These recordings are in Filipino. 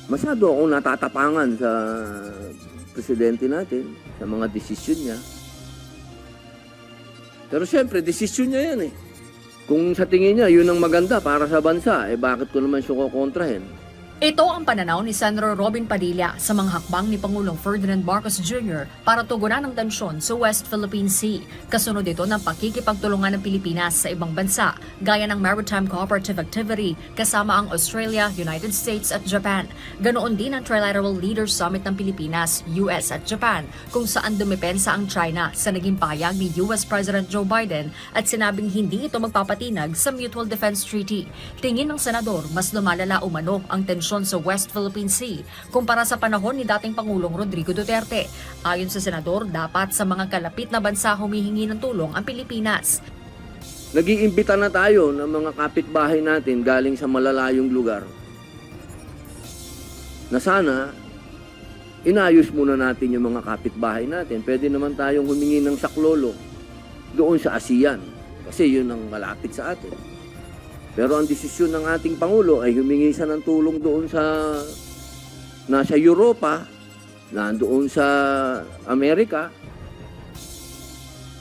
masyado akong natatapangan sa presidente natin, sa mga desisyon niya. Pero siyempre, desisyon niya yan eh. Kung sa tingin niya, yun ang maganda para sa bansa, bakit ko naman siya kukontrahin? Ito ang pananaw ni Senator Robin Padilla sa mga hakbang ni Pangulong Ferdinand Marcos Jr. para tugunan ang tensyon sa West Philippine Sea. Kasunod ito ng pakikipagtulungan ng Pilipinas sa ibang bansa, gaya ng Maritime Cooperative Activity kasama ang Australia, United States at Japan. Ganoon din ang Trilateral Leaders Summit ng Pilipinas, US at Japan, kung saan dumepensa ang China sa naging pahayag ni US President Joe Biden at sinabing hindi ito magpapatinag sa Mutual Defense Treaty. Tingin ng senador, mas lumalala umano ang tensyon sa West Philippine Sea kumpara sa panahon ni dating Pangulong Rodrigo Duterte. Ayon sa senador, dapat sa mga kalapit na bansa humihingi ng tulong ang Pilipinas. Nag-iimbita na tayo ng mga kapitbahay natin galing sa malalayong lugar na sana inayos muna natin yung mga kapitbahay natin. Pwede naman tayong humingi ng saklolo doon sa ASEAN kasi yun ang malapit sa atin. Pero ang desisyon ng ating Pangulo ay humingi siya ng tulong doon sa nasa Europa, nandoon sa Amerika,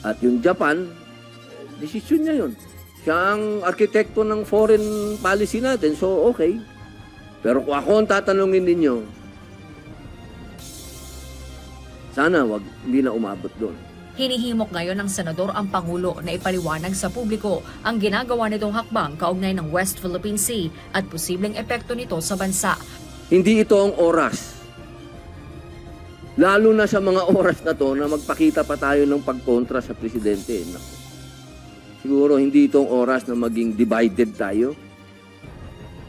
at yung Japan, desisyon niya yun. Siya ang arkitekto ng foreign policy natin, so okay. Pero kung ako ang tatanungin ninyo, sana hindi na umabot doon. Hinihimok ngayon ng senador ang Pangulo na ipaliwanag sa publiko ang ginagawa nitong hakbang kaugnay ng West Philippine Sea at posibleng epekto nito sa bansa. Hindi ito ang oras. Lalo na sa mga oras na to na magpakita pa tayo ng pagkontra sa presidente. Siguro hindi ito ang oras na maging divided tayo.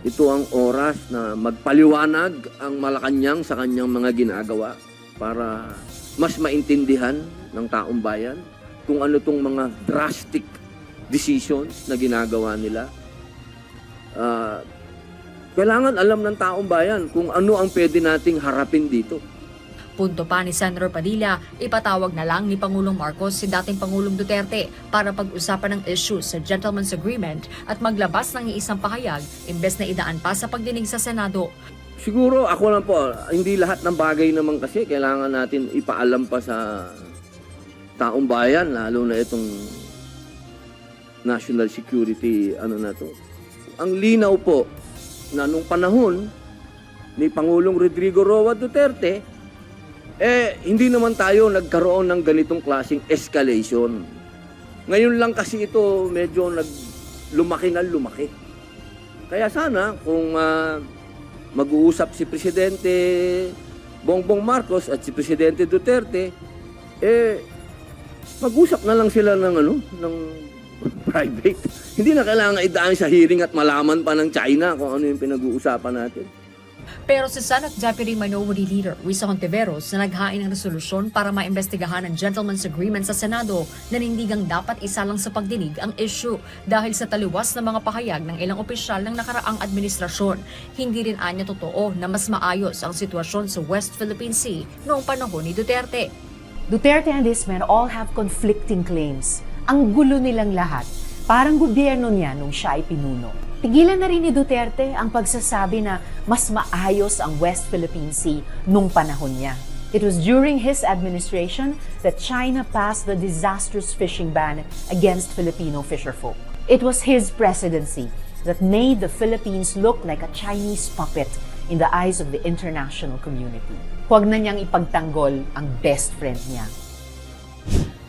Ito ang oras na magpaliwanag ang Malacanang sa kanyang mga ginagawa para mas maintindihan ng taong bayan kung ano tong mga drastic decisions na ginagawa nila. Kailangan alam ng taong bayan kung ano ang pwede nating harapin dito. Punto pa ni Senator Padilla, ipatawag na lang ni Pangulong Marcos si dating Pangulong Duterte para pag-usapan ng issue sa Gentleman's Agreement at maglabas ng iisang pahayag imbes na idaan pa sa pagdinig sa Senado. Siguro ako lang po, hindi lahat ng bagay naman kasi kailangan natin ipaalam pa sa taong bayan, lalo na itong national security, na to. Ang linaw po na nung panahon ni Pangulong Rodrigo Roa Duterte, hindi naman tayo nagkaroon ng ganitong klaseng escalation. Ngayon lang kasi ito medyo lumaki na lumaki. Kaya sana kung mag-uusap si Presidente Bongbong Marcos at si Presidente Duterte, mag-usap na lang sila ng private. Hindi na kailangan idaan sa hearing at malaman pa ng China kung ano yung pinag-uusapan natin. Pero si Senate Deputy Minority Leader Risa Hontiveros na naghain ng resolusyon para maimbestigahan ang Gentleman's Agreement sa Senado, nanindigang dapat isa lang sa pagdinig ang issue dahil sa taliwas na mga pahayag ng ilang opisyal ng nakaraang administrasyon. Hindi rin anya totoo na mas maayos ang sitwasyon sa West Philippine Sea noong panahon ni Duterte. Duterte and his men all have conflicting claims. Ang gulo nilang lahat. Parang gobyerno niya nung siya ay pinuno. Tigilan na rin ni Duterte ang pagsasabi na mas maayos ang West Philippine Sea nung panahon niya. It was during his administration that China passed the disastrous fishing ban against Filipino fisherfolk. It was his presidency that made the Philippines look like a Chinese puppet in the eyes of the international community. Huwag na niyang ipagtanggol ang best friend niya.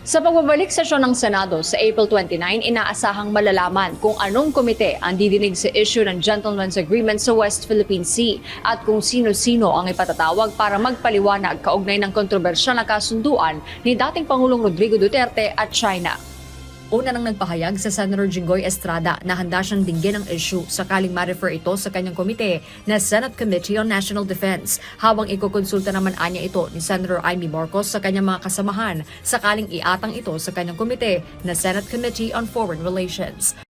Sa pagbabalik sesyon ng Senado sa April 29, inaasahang malalaman kung anong komite ang didinig sa issue ng Gentleman's Agreement sa West Philippine Sea at kung sino-sino ang ipatatawag para magpaliwanag kaugnay ng kontrobersyal na kasunduan ni dating Pangulong Rodrigo Duterte at China. Una nang nagpahayag sa Senator Jinggoy Estrada na handa siyang dinggin ang issue sakaling ma-refer ito sa kanyang komite na Senate Committee on National Defense, habang ikukonsulta naman anya ito ni Senator Amy Marcos sa kanyang mga kasamahan sakaling iatang ito sa kanyang komite na Senate Committee on Foreign Relations.